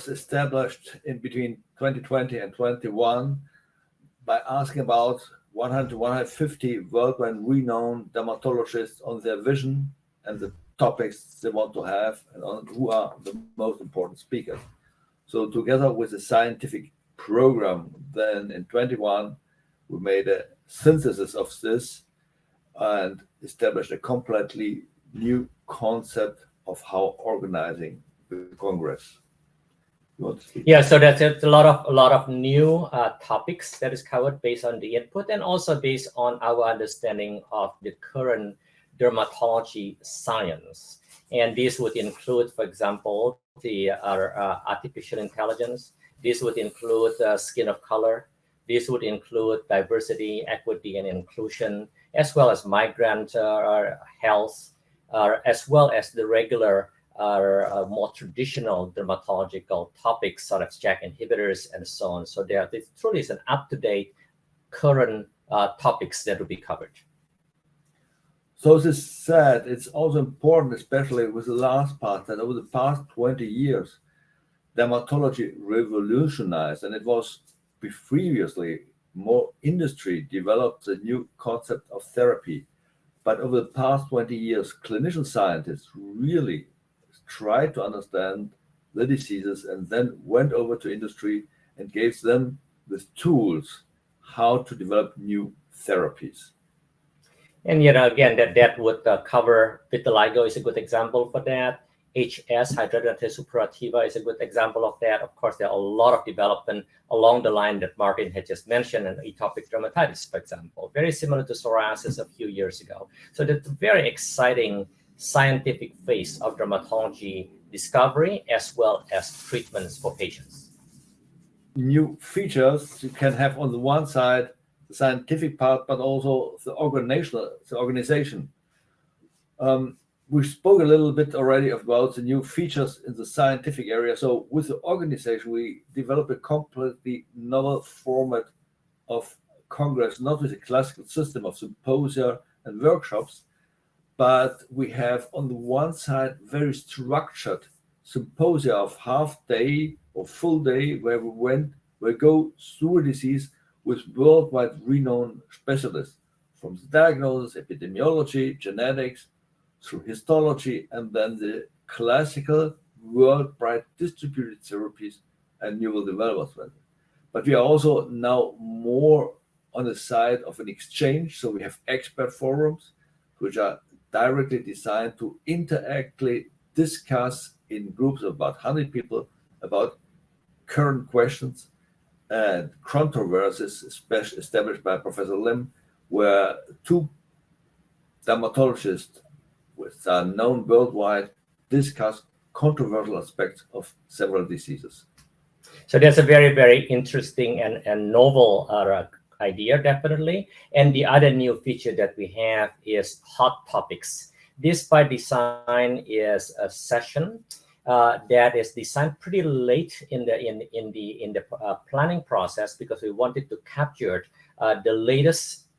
was established in between 2020 and 21 by asking about 100 to 150 worldwide renowned dermatologists on their vision and the topics they want to have and on who are the most important speakers. So together with a scientific program, then in 21, we made a synthesis of this and established a completely new concept of how organizing the Congress. Yeah, so that's a lot of new topics that is covered based on the input and also based on our understanding of the current dermatology science. And this would include, for example, the artificial intelligence. This would include skin of color. This would include diversity, equity, and inclusion, as well as migrant health, as well as the regular more traditional dermatological topics such as JAK inhibitors and so on. So there truly is an up-to-date current topics that will be covered. So this said, it's also important, especially with the last part, that over the past 20 years, dermatology revolutionized, and it was previously more industry developed a new concept of therapy. But over the past 20 years, clinician scientists really tried to understand the diseases and then went over to industry and gave them the tools how to develop new therapies. And again, that would cover vitiligo is a good example for that. HS, hidradenitis suppurativa, is a good example of that. Of course, there are a lot of development along the line that Martin had just mentioned, and atopic dermatitis, for example, very similar to psoriasis a few years ago. So that's a very exciting scientific phase of dermatology discovery as well as treatments for patients. New features you can have on the one side, the scientific part, but also the organization. We spoke a little bit already about the new features in the scientific area. So with the organization, we developed a completely novel format of Congress, not with a classical system of symposia and workshops, but we have on the one side very structured symposia of half day or full day where we go through a disease with worldwide renowned specialists from the diagnosis, epidemiology, genetics, through histology, and then the classical worldwide distributed therapies and neural development. But we are also now more on the side of an exchange. So we have expert forums, which are directly designed to interactively discuss in groups of about 100 people about current questions and controversies, especially established by Professor Lim, where two dermatologists which are known worldwide discuss controversial aspects of several diseases. So that's a very, very interesting and novel idea, definitely. And the other new feature that we have is hot topics. This by design is a session that is designed pretty late in the planning process because we wanted to capture the latest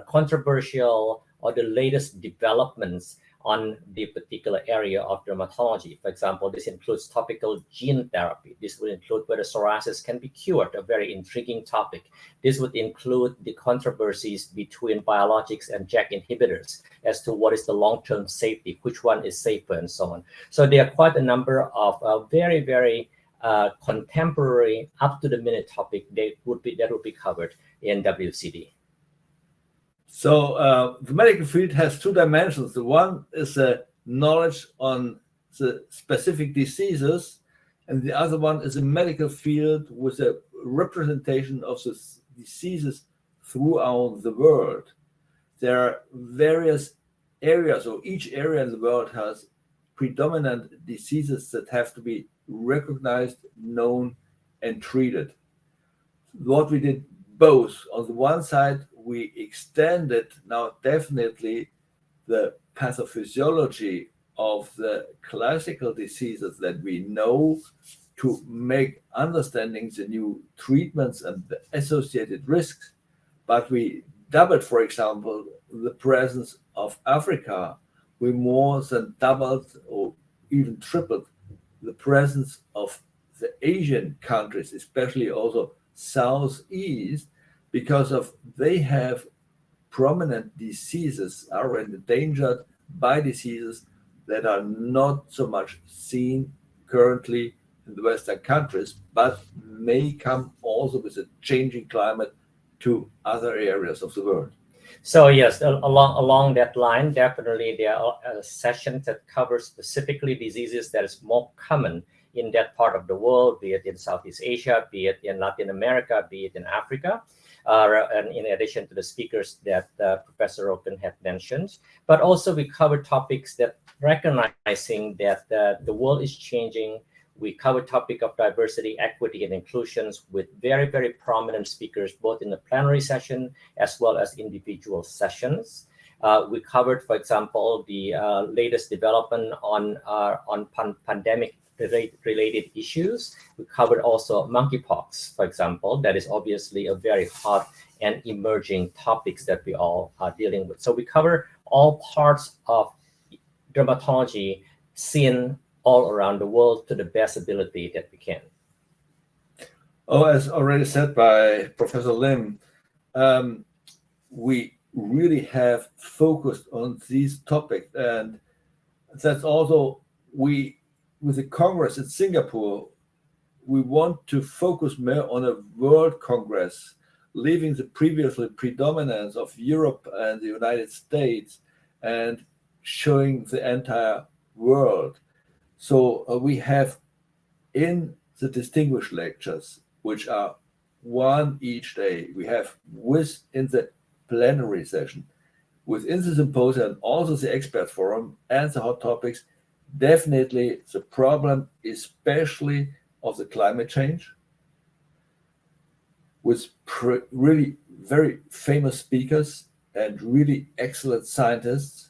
controversial or the latest developments on the particular area of dermatology. For example, this includes topical gene therapy. This would include whether psoriasis can be cured, a very intriguing topic. This would include the controversies between biologics and JAK inhibitors as to what is the long-term safety, which one is safer, and so on. So there are quite a number of very, very contemporary, up-to-the-minute topic that would be covered in WCD. So the medical field has two dimensions. The one is knowledge on the specific diseases, and the other one is a medical field with a representation of the diseases throughout the world. There are various areas, or each area in the world has predominant diseases that have to be recognized, known, and treated. What we did both. On the one side, we extended now definitely the pathophysiology of the classical diseases that we know to make understanding the new treatments and the associated risks. But we doubled, for example, the presence of Africa. We more than doubled or even tripled the presence of the Asian countries, especially also Southeast, because of they have prominent diseases, are endangered by diseases that are not so much seen currently in the Western countries, but may come also with a changing climate to other areas of the world. So yes, along that line, definitely there are sessions that cover specifically diseases that is more common in that part of the world, be it in Southeast Asia, be it in Latin America, be it in Africa. And in addition to the speakers that Professor Röcken had mentioned, but also we cover topics that recognizing that the world is changing. We cover topic of diversity, equity, and inclusions with very, very prominent speakers, both in the plenary session as well as individual sessions. We covered, for example, the latest development on pandemic related issues. We covered also monkeypox, for example. That is obviously a very hot and emerging topics that we all are dealing with. So we cover all parts of dermatology seen all around the world to the best ability that we can. Oh, as already said by Professor Lim, we really have focused on these topics, and that's also with the Congress in Singapore, we want to focus more on a world Congress, leaving the previously predominance of Europe and the United States and showing the entire world. So we have in the distinguished lectures, which are one each day, we have within the plenary session, within the symposium, also the expert forum and the hot topics, definitely the problem, especially of the climate change, with really very famous speakers and really excellent scientists.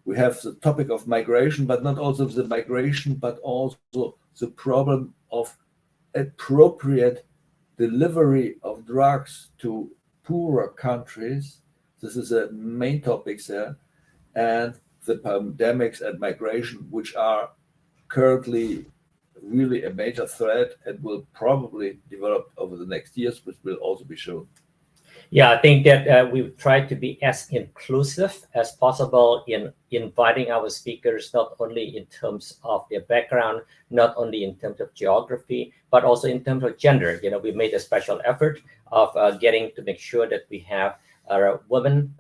We have the topic of migration, but not also the migration, but also the problem of appropriate delivery of drugs to poorer countries. This is a main topic there. And the pandemics and migration, which are currently really a major threat and will probably develop over the next years, which will also be shown. Yeah, I think that we've tried to be as inclusive as possible in inviting our speakers, not only in terms of their background, not only in terms of geography, but also in terms of gender. You know, we made a special effort of getting to make sure that we have women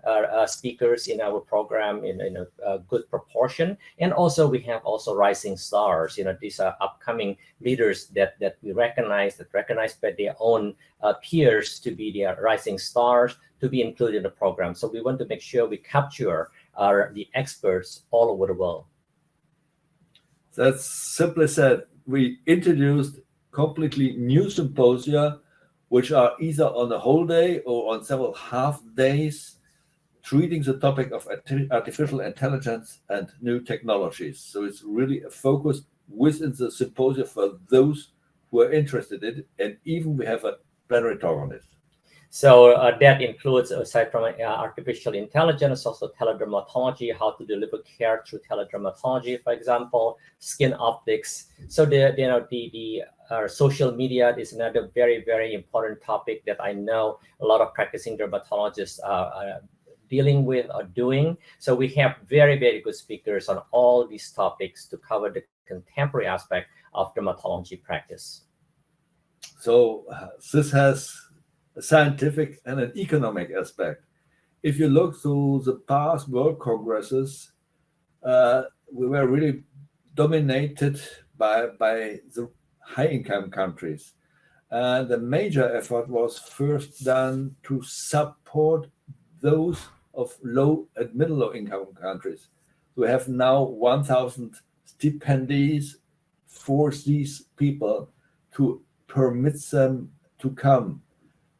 speakers in our program in a good proportion, and also we have also rising stars. You know, these are upcoming leaders that we recognize by their own peers to be their rising stars to be included in the program. So we want to make sure we capture the experts all over the world. That's simply said. We introduced completely new symposia, which are either on a whole day or on several half days, treating the topic of artificial intelligence and new technologies. So it's really a focus within the symposium for those who are interested in it, and even we have a plenary talk on it. So that includes, aside from artificial intelligence, also teledermatology, how to deliver care through teledermatology, for example, skin optics. So the social media is another very, very important topic that I know a lot of practicing dermatologists are dealing with or doing. So we have very, very good speakers on all these topics to cover the contemporary aspect of dermatology practice. So this has a scientific and an economic aspect. If you look through the past world congresses, we were really dominated by the high-income countries. And the major effort was first done to support those of low and middle income countries. We have now 1,000 stipendies for these people to permit them to come.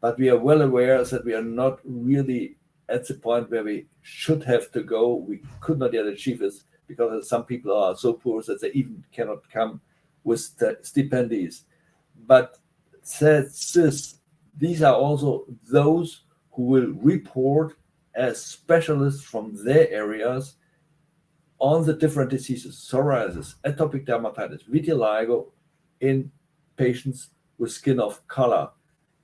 But we are well aware that we are not really at the point where we should have to go. We could not yet achieve this because some people are so poor that they even cannot come with the stipendies. But these are also those who will report as specialists from their areas on the different diseases, psoriasis, atopic dermatitis, vitiligo, in patients with skin of color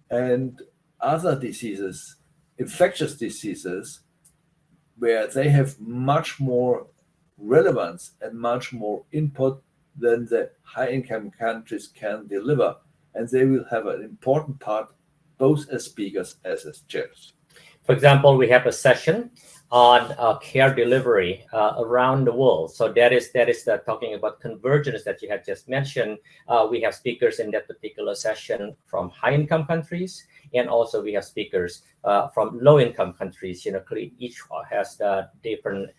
and other diseases, infectious diseases, where they have much more relevance and much more input than the high-income countries can deliver. And they will have an important part, both as speakers as chairs. For example, we have a session on care delivery around the world. So that is talking about convergence that you had just mentioned. We have speakers in that particular session from high-income countries, and also we have speakers from low-income countries. Each has different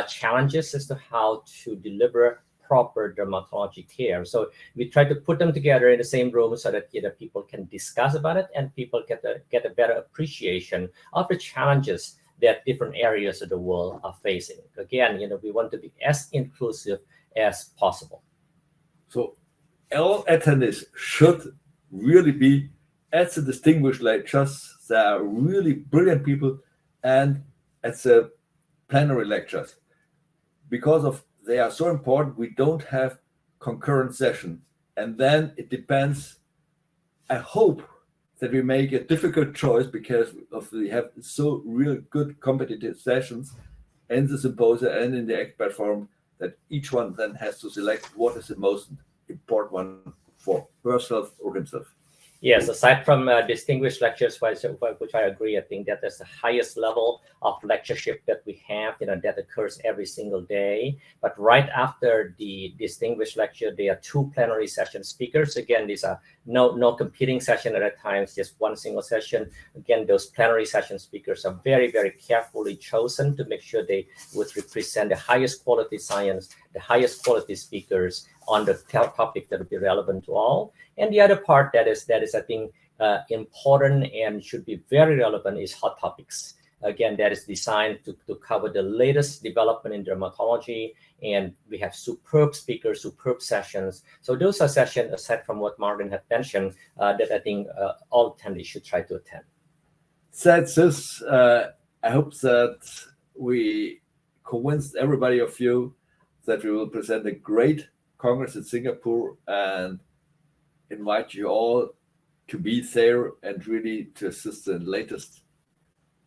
challenges as to how to deliver proper dermatology care. So we try to put them together in the same room so that people can discuss about it and people get a better appreciation of the challenges that different areas of the world are facing. Again, we want to be as inclusive as possible. So all attendees should really be at the distinguished lectures. They are really brilliant people, and at the plenary lectures. Because of they are so important, we don't have concurrent session. And then it depends. I hope that we make a difficult choice because we have so real good competitive sessions in the symposia and in the expert forum that each one then has to select what is the most important one for herself or himself. Yes, aside from distinguished lectures, which I agree, I think that that's the highest level of lectureship that we have, that occurs every single day. But right after the distinguished lecture, there are 2 plenary session speakers. Again, these are no competing session at a time, it's just one single session. Again, those plenary session speakers are very, very carefully chosen to make sure they would represent the highest quality science, the highest quality speakers on the topic that will be relevant to all. And the other part that is I think important and should be very relevant is hot topics. Again, that is designed to cover the latest development in dermatology, and we have superb speakers, superb sessions. So those are sessions, aside from what Martin had mentioned, that I think all attendees should try to attend. That's this. I hope that we convinced everybody of you that we will present a great Congress in Singapore and invite you all to be there and really to assist in the latest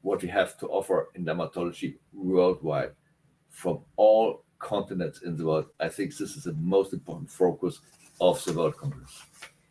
what we have to offer in dermatology worldwide from all continents in the world. I think this is the most important focus of the World Congress.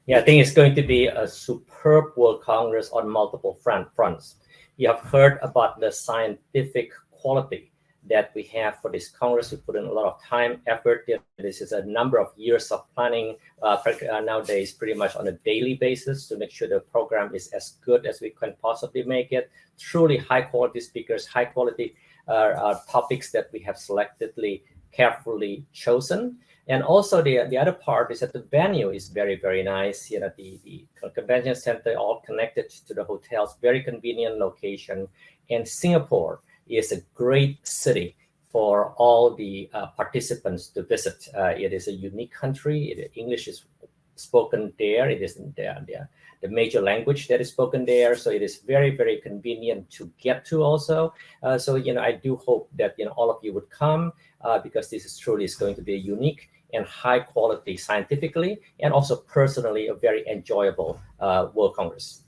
Yeah, I think it's going to be a superb World Congress on multiple fronts. You have heard about the scientific quality that we have for this Congress. We put in a lot of time, effort. This is a number of years of planning nowadays, pretty much on a daily basis to make sure the program is as good as we can possibly make it. Truly high quality speakers, high quality topics that we have selectively, carefully chosen. And also the other part is that the venue is very, very nice. The convention center all connected to the hotels, very convenient location. And Singapore is a great city for all the participants to visit. It is a unique country. English is spoken there. It is the major language that is spoken there. So it is very, very convenient to get to also. So I do hope that all of you would come because this is truly going to be a unique and high quality scientifically and also personally a very enjoyable World Congress.